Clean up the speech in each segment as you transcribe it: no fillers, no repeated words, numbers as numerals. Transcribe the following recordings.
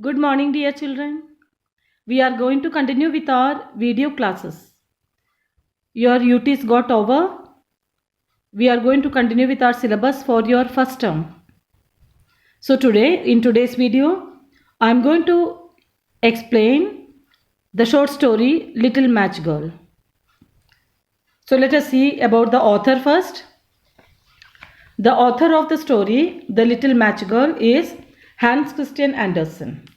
Good morning, dear children. We are going to continue with our video classes. Your UTs got over. We are going to continue with our syllabus for your first term. So in today's video, I am going to explain the short story Little Match Girl. So let us see about the author first. The author of the story, The Little Match Girl, is Hans Christian Andersen.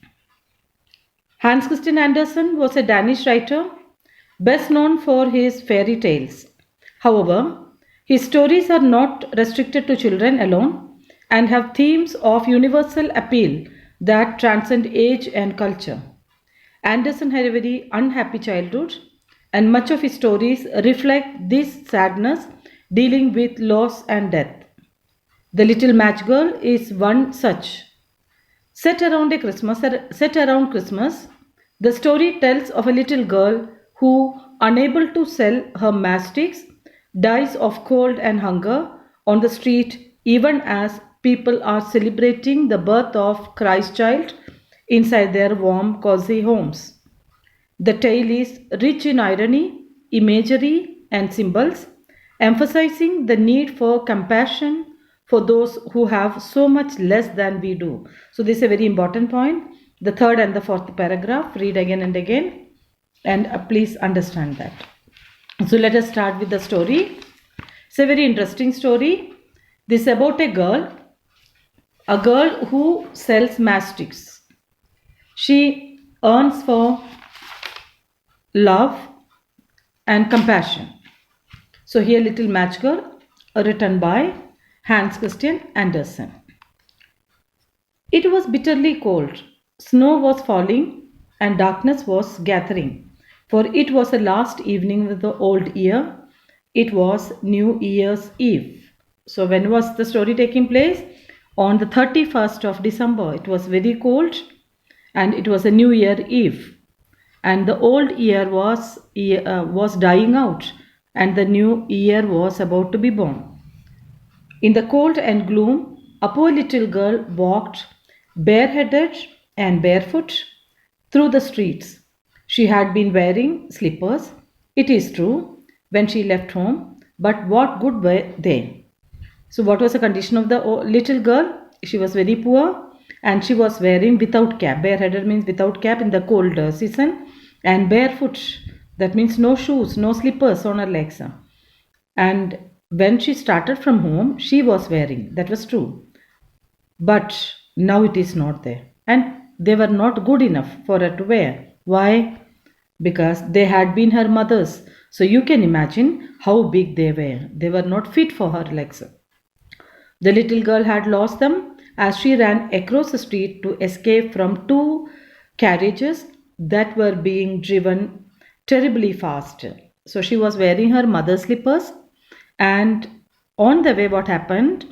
Hans Christian Andersen was a Danish writer, best known for his fairy tales. However, his stories are not restricted to children alone and have themes of universal appeal that transcend age and culture. Andersen had a very unhappy childhood, and much of his stories reflect this sadness dealing with loss and death. The Little Match Girl is one such. Set around Christmas, the story tells of a little girl who, unable to sell her matchsticks, dies of cold and hunger on the street even as people are celebrating the birth of Christ child inside their warm, cozy homes. The tale is rich in irony, imagery, and symbols, emphasizing the need for compassion for those who have so much less than we do. So this is a very important point. The third and the fourth paragraph, read again and again, and please understand that. So let us start with the story. It's a very interesting story. This is about a girl who sells matchsticks. She earns for love and compassion. So here Little Match Girl, written by Hans Christian Andersen. It was bitterly cold. Snow was falling and darkness was gathering, for it was the last evening of the old year. It was New Year's Eve. So when was the story taking place? On the 31st of December. It was very cold and it was a New Year Eve. And the old year was dying out and the new year was about to be born. In the cold and gloom, a poor little girl walked bareheaded and barefoot through the streets. She had been wearing slippers, it is true, when she left home, but what good were they? So what was the condition of the little girl? She was very poor and she was wearing without cap. Bareheaded means without cap in the cold season, and barefoot, that means no shoes, no slippers on her legs. And when she started from home, she was wearing, that was true. But now it is not there. And they were not good enough for her to wear. Why? Because they had been her mother's. So you can imagine how big they were. They were not fit for her legs. The little girl had lost them as she ran across the street to escape from two carriages that were being driven terribly fast. So she was wearing her mother's slippers, and on the way, what happened?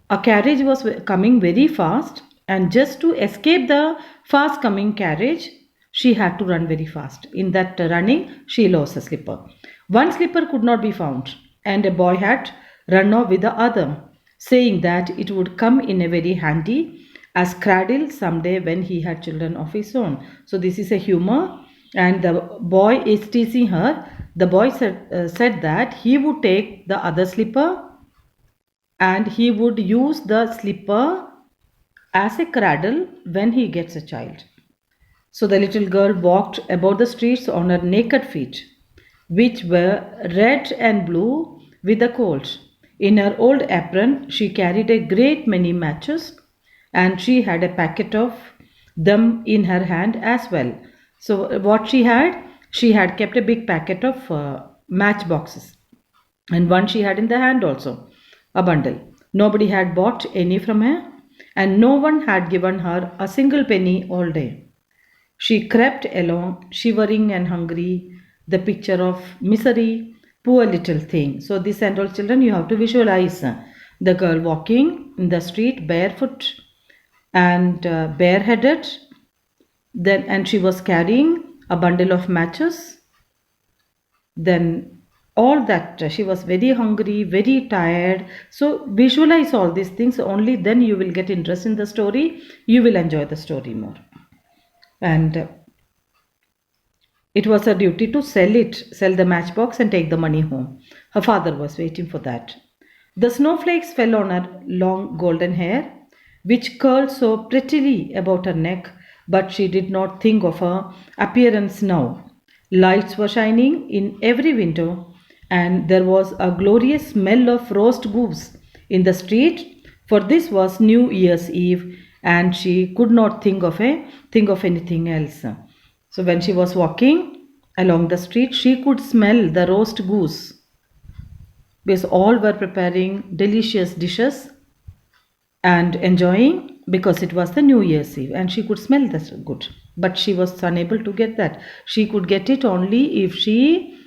A carriage was coming very fast, and just to escape the fast coming carriage, she had to run very fast. In that running, she lost a slipper. One slipper could not be found, and a boy had run off with the other, saying that it would come in a very handy as cradle someday when he had children of his own. So this is a humor, and the boy is teasing her. The boy said that he would take the other slipper and he would use the slipper as a cradle when he gets a child. So the little girl walked about the streets on her naked feet, which were red and blue with the cold. In her old apron, she carried a great many matches, and she had a packet of them in her hand as well. So what she had kept a big packet of match boxes, and one she had in the hand also, a bundle. Nobody had bought any from her, and no one had given her a single penny all day. She crept along, shivering and hungry, the picture of misery, poor little thing. So this and all children, you have to visualize the girl walking in the street barefoot and bareheaded, and she was carrying a bundle of matches. Then all that. She was very hungry, very tired. So visualize all these things. Only then you will get interest in the story. You will enjoy the story more. And it was her duty to sell the matchbox and take the money home. Her father was waiting for that. The snowflakes fell on her long golden hair, which curled so prettily about her neck, but she did not think of her appearance now. Lights were shining in every window, and there was a glorious smell of roast goose in the street, for this was New Year's Eve, and she could not think of anything else. So when she was walking along the street, she could smell the roast goose, because all were preparing delicious dishes and enjoying, because it was the New Year's Eve and she could smell this good. But she was unable to get that. She could get it only if she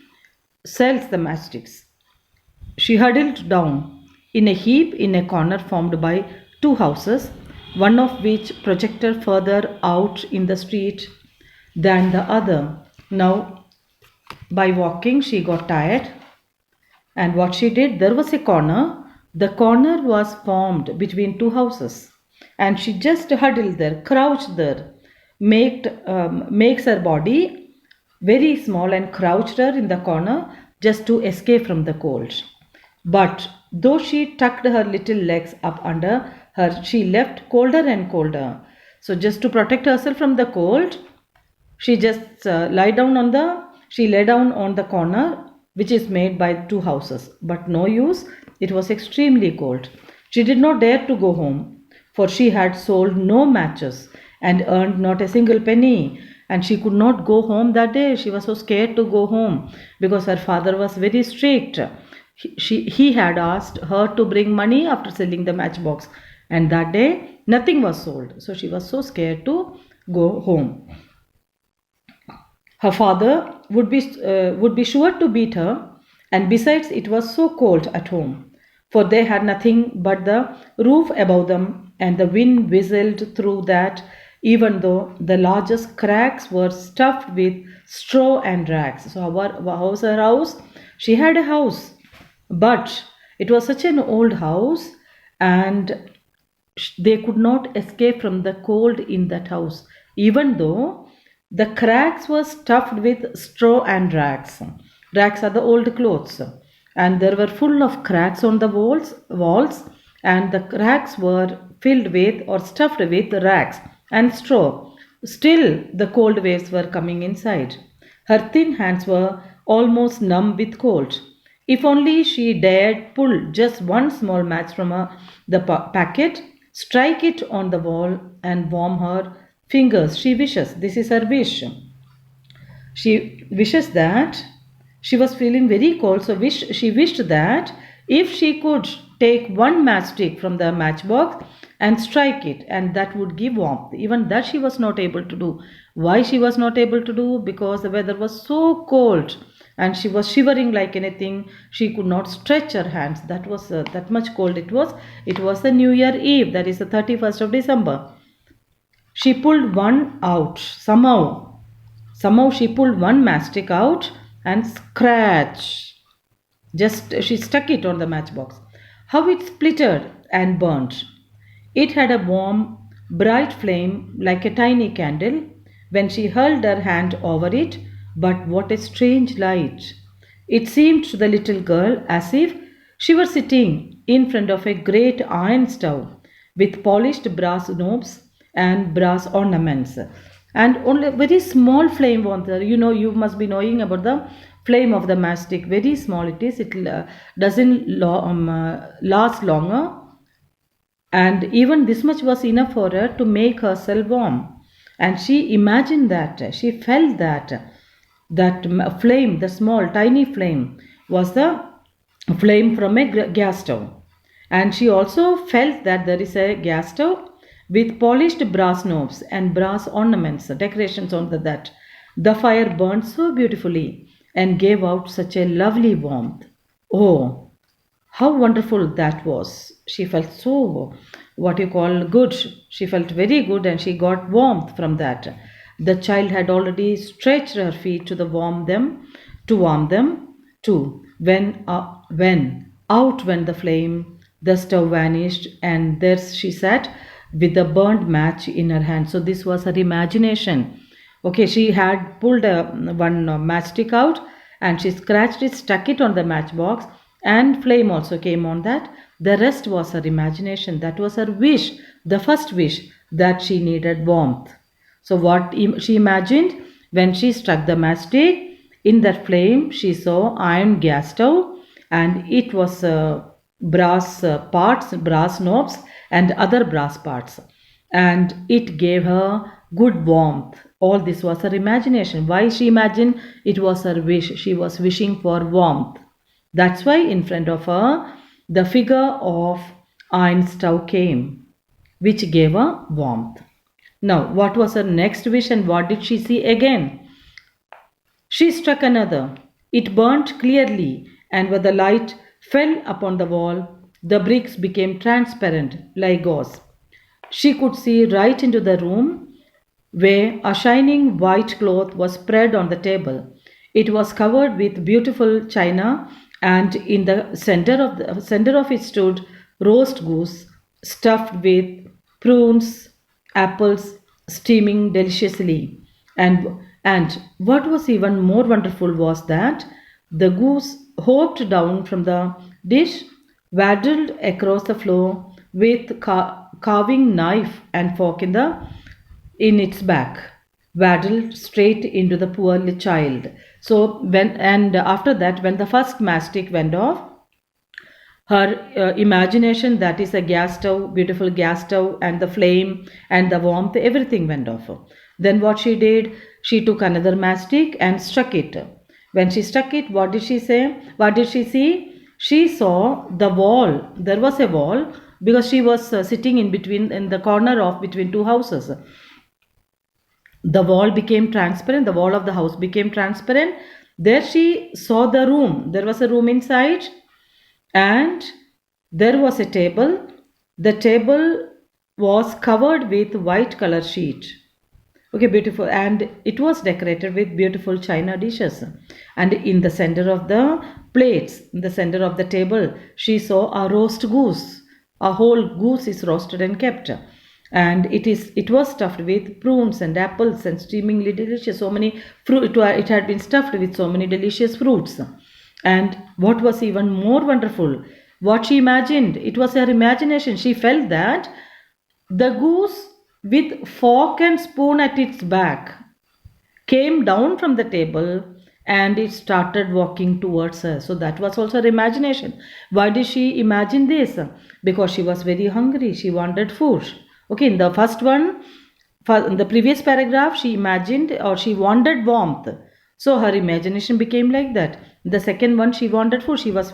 sells the matchsticks. She huddled down in a heap in a corner formed by two houses, one of which projected further out in the street than the other. Now, by walking, she got tired, and what she did, there was a corner. The corner was formed between two houses, and she just huddled there, crouched there, makes her body very small and crouched her in the corner just to escape from the cold. But though she tucked her little legs up under her, she left colder and colder. So just to protect herself from the cold, she just lay down on the corner, which is made by two houses. But no use, it was extremely cold. She did not dare to go home, for she had sold no matches and earned not a single penny. And she could not go home that day. She was so scared to go home because her father was very strict. He had asked her to bring money after selling the matchbox, and that day nothing was sold. So she was so scared to go home. Her father would be sure to beat her, and besides, it was so cold at home, for they had nothing but the roof above them, and the wind whistled through that, even though the largest cracks were stuffed with straw and rags. So what was her house? She had a house, but it was such an old house, and they could not escape from the cold in that house, even though the cracks were stuffed with straw and rags. Rags are the old clothes, and there were full of cracks on the walls, and the cracks were filled with or stuffed with rags and straw. Still, the cold waves were coming inside. Her thin hands were almost numb with cold. If only she dared pull just one small match from the packet, strike it on the wall, and warm her fingers. She wishes, this is her wish. She wishes that she was feeling very cold, so she wished that if she could take one matchstick from the matchbox and strike it, and that would give warmth. Even that she was not able to do. Why she was not able to do? Because the weather was so cold and she was shivering like anything. She could not stretch her hands. That was that much cold it was. It was the New Year Eve, that is the 31st of December. She pulled one out somehow. Somehow she pulled one matchstick out and scratch. Just she stuck it on the matchbox. How it splittered and burnt. It had a warm, bright flame like a tiny candle when she held her hand over it, but what a strange light. It seemed to the little girl as if she were sitting in front of a great iron stove with polished brass knobs and brass ornaments, and only very small flame was there. You must be knowing about the flame of the matchstick. Very small it is. It doesn't last longer, and even this much was enough for her to make herself warm. And she imagined that, she felt that flame, the small tiny flame, was the flame from a gas stove. And she also felt that there is a gas stove with polished brass knobs and brass ornaments, decorations on that. The fire burned so beautifully and gave out such a lovely warmth. Oh, how wonderful that was. She felt so, good. She felt very good, and she got warmth from that. The child had already stretched her feet to warm them too. when out went the flame, the stove vanished, and there she sat with a burnt match in her hand. So this was her imagination. Okay, she had pulled one matchstick out and she scratched it, stuck it on the matchbox, and flame also came on that. The rest was her imagination. That was her wish, the first wish, that she needed warmth. So what she imagined when she struck the matchstick, in that flame she saw iron gas stove, and it was brass parts, brass knobs and other brass parts, and it gave her good warmth. All this was her imagination. Why she imagined? It was her wish. She was wishing for warmth. That's why in front of her the figure of iron stove came, which gave her warmth. Now, what was her next wish and what did she see again? She struck another. It burnt clearly, and when the light fell upon the wall, the bricks became transparent like gauze. She could see right into the room where a shining white cloth was spread on the table. It was covered with beautiful china, and in the center of it stood roast goose stuffed with prunes, apples, steaming deliciously. And what was even more wonderful was that the goose hopped down from the dish, waddled across the floor with carving knife and fork in its back, waddled straight into the poor child. So after that, when the first matchstick went off, her imagination, that is a gas stove, beautiful gas stove, and the flame and the warmth, everything went off. Then what she did, she took another matchstick and struck it. When she struck it, what did she say? What did she see? She saw the wall. There was a wall because she was sitting in the corner of between two houses. The wall became transparent. The wall of the house became transparent. There she saw the room. There was a room inside, and there was a table. The table was covered with white color sheet. Okay, beautiful, and it was decorated with beautiful china dishes. And in the center of the plates, in the center of the table, she saw a roast goose. A whole goose is roasted and kept, and it was stuffed with prunes and apples and steamingly delicious. So many fruit. It had been stuffed with so many delicious fruits. And what was even more wonderful, what she imagined, it was her imagination. She felt that the goose with fork and spoon at its back came down from the table and it started walking towards her. So that was also her imagination. Why did she imagine this? Because she was very hungry. She wanted food. Okay, in the first one, in the previous paragraph, she imagined or she wanted warmth. So her imagination became like that. The second one, she wanted food. She was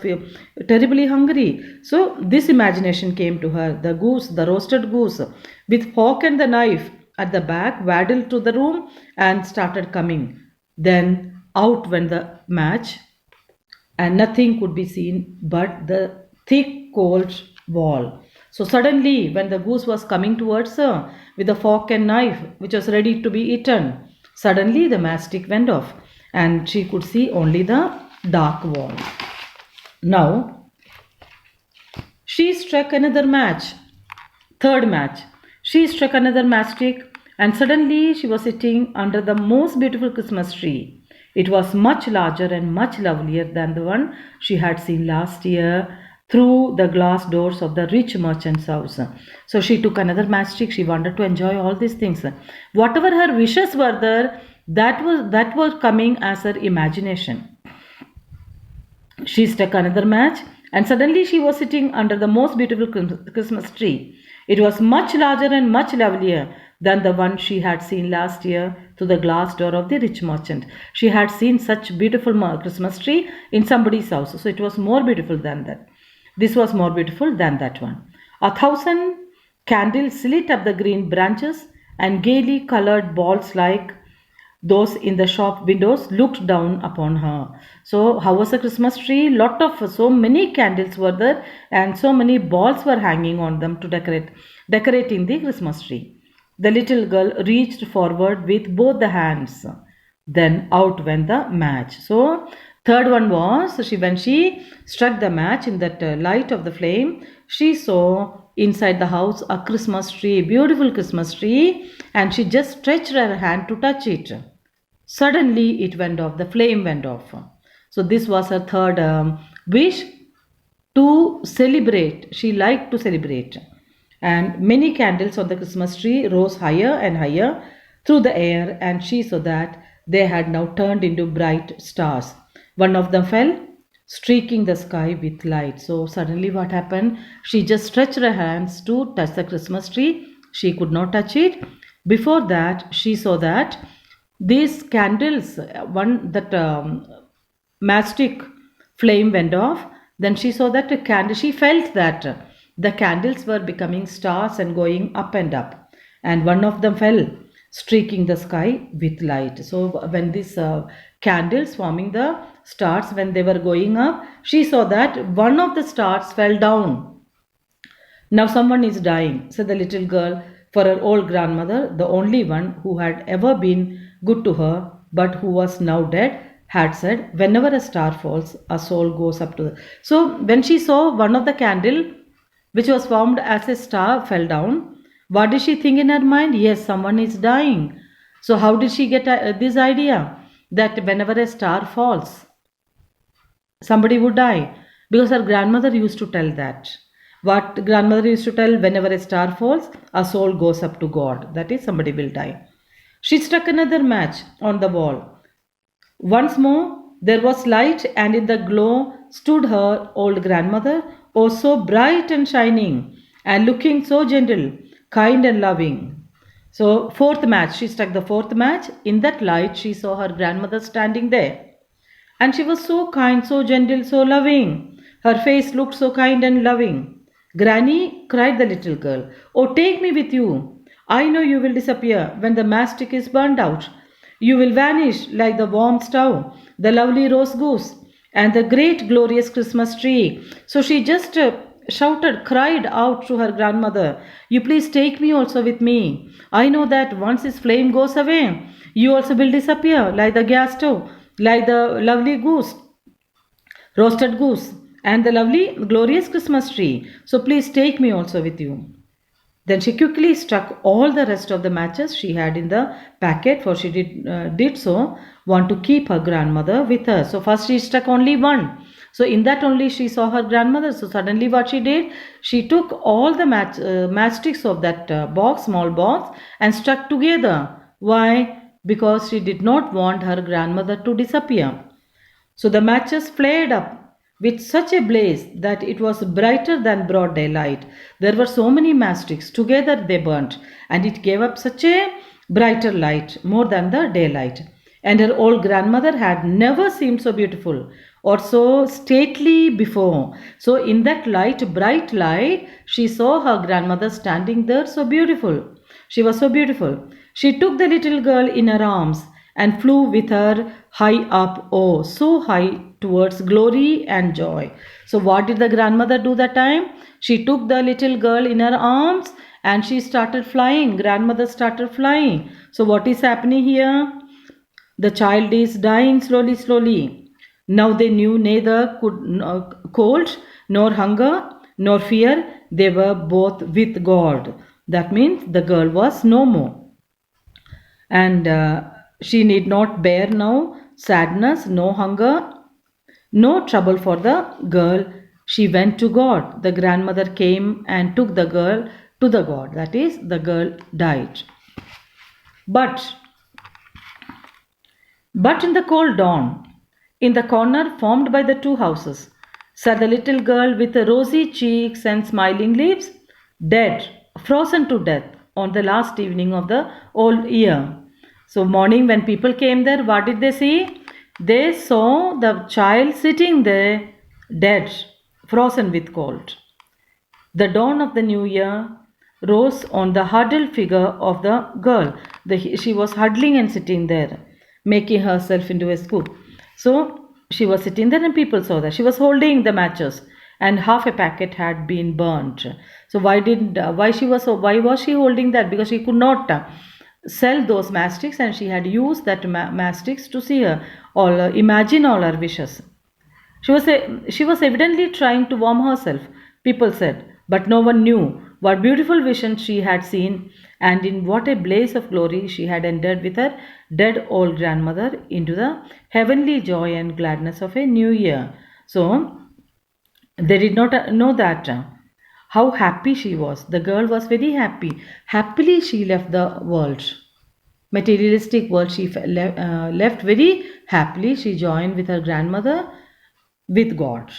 terribly hungry. So this imagination came to her. The goose, the roasted goose, with fork and the knife at the back, waddled to the room and started coming. Then out went the match, and nothing could be seen but the thick cold wall. So suddenly, when the goose was coming towards her with a fork and knife, which was ready to be eaten, suddenly the matchstick went off and she could see only the dark wall. Now, she struck another match, third match. She struck another matchstick, and suddenly she was sitting under the most beautiful Christmas tree. It was much larger and much lovelier than the one she had seen last year through the glass doors of the rich merchant's house. So she took another matchstick. She wanted to enjoy all these things. Whatever her wishes were there, that was coming as her imagination. She struck another match, and suddenly she was sitting under the most beautiful Christmas tree. It was much larger and much lovelier than the one she had seen last year through the glass door of the rich merchant. She had seen such beautiful Christmas tree in somebody's house, so it was more beautiful than that. This was more beautiful than that one. 1,000 candles lit up the green branches, and gaily colored balls like those in the shop windows looked down upon her. So how was the Christmas tree? So many candles were there, and so many balls were hanging on them to decorating the Christmas tree. The little girl reached forward with both the hands. Then out went the match. So Third one was when she struck the match in that light of the flame, she saw inside the house a Christmas tree, beautiful Christmas tree, and she just stretched her hand to touch it. Suddenly it went off, the flame went off. So this was her third wish, to celebrate. She liked to celebrate. And many candles on the Christmas tree rose higher and higher through the air, and she saw that they had now turned into bright stars. One of them fell, streaking the sky with light. So suddenly what happened? She just stretched her hands to touch the Christmas tree. She could not touch it. Before that, she saw that these candles, one that matchstick flame went off. Then she saw that a candle, she felt that the candles were becoming stars and going up and up. And one of them fell, streaking the sky with light. So when these candles forming the stars, when they were going up, she saw that one of the stars fell down. Now someone is dying, said the little girl, for her old grandmother, the only one who had ever been good to her, but who was now dead, had said, whenever a star falls, a soul goes up to the... So when she saw one of the candle, which was formed as a star, fell down, what did she think in her mind? Yes, someone is dying. So how did she get this idea that whenever a star falls, somebody would die? Because her grandmother used to tell that. What grandmother used to tell, whenever a star falls, a soul goes up to God. That is, somebody will die. She struck another match on the wall. Once more, there was light, and in the glow stood her old grandmother, oh so bright and shining, and looking so gentle, kind and loving. So fourth match, she struck the fourth match. In that light, she saw her grandmother standing there. And she was so kind, so gentle, so loving. Her face looked so kind and loving. Granny, cried the little girl, oh, take me with you. I know you will disappear when the matchstick is burned out. You will vanish like the warm stove, the lovely rose goose, and the great glorious Christmas tree. So she just shouted, cried out to her grandmother, you please take me also with me. I know that once this flame goes away, you also will disappear like the gas stove, like the lovely goose, roasted goose, and the lovely glorious Christmas tree. So please take me also with you. Then she quickly struck all the rest of the matches she had in the packet, for she did so want to keep her grandmother with her. So first she struck only one. So in that only she saw her grandmother. So suddenly what she did, she took all the matchsticks of that box, small box, and struck together. Why? Because she did not want her grandmother to disappear. So the matches flared up with such a blaze that it was brighter than broad daylight. There were so many matchsticks, together they burnt, and it gave up such a brighter light, more than the daylight. And her old grandmother had never seemed so beautiful or so stately before. So in that light, bright light, she saw her grandmother standing there so beautiful. She was so beautiful. She took the little girl in her arms and flew with her high up, oh, so high, towards glory and joy. So what did the grandmother do that time? She took the little girl in her arms and she started flying. Grandmother started flying. So what is happening here? The child is dying slowly, slowly. Now they knew neither cold, nor hunger, nor fear. They were both with God. That means the girl was no more. And she need not bear now sadness, no hunger, no trouble for the girl. She went to God. The grandmother came and took the girl to the God. That is, the girl died. But in the cold dawn, in the corner formed by the two houses, sat the little girl with rosy cheeks and smiling lips, dead, frozen to death on the last evening of the old year. So morning when people came there, what did they see? They saw the child sitting there, dead, frozen with cold. The dawn of the new year rose on the huddled figure of the girl. She was huddling and sitting there, making herself into a scoop. So she was sitting there and people saw that. She was holding the matches and half a packet had been burnt. So why was she holding that? Because she could not sell those mastics, and she had used that mastics to see her all imagine all her wishes. She was evidently trying to warm herself, people said, but no one knew what beautiful visions she had seen and in what a blaze of glory she had entered with her dead old grandmother into the heavenly joy and gladness of a new year. So they did not know that how happy she was. The girl was very happy. Happily she left the world, materialistic world. She left very happily. She joined with her grandmother with God.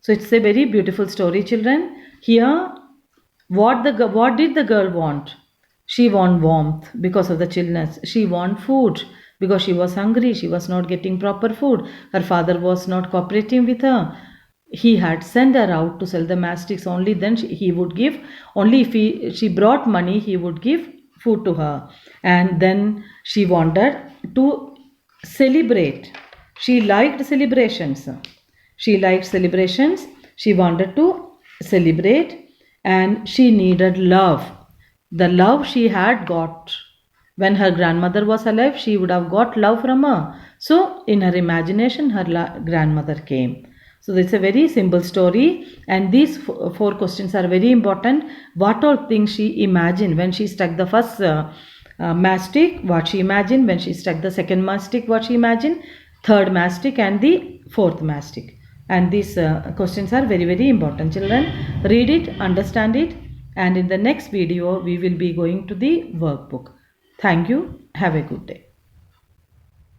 So it's a very beautiful story, children. Here, what did the girl want? She want warmth because of the chillness. She want food because she was hungry. She was not getting proper food. Her father was not cooperating with her. He had sent her out to sell the mastics. Only then he would give. Only if she brought money, he would give food to her. And then she wanted to celebrate. She liked celebrations. She liked celebrations. She wanted to celebrate, and she needed love. The love she had got when her grandmother was alive, she would have got love from her. So, in her imagination, her grandmother came. So, it's a very simple story, and these four questions are very important. What all things she imagined when she struck the first mastic, what she imagined when she struck the second mastic, what she imagined, third mastic, and the fourth mastic. And these questions are very, very important. Children, read it, understand it, and in the next video we will be going to the workbook. Thank you. Have a good day.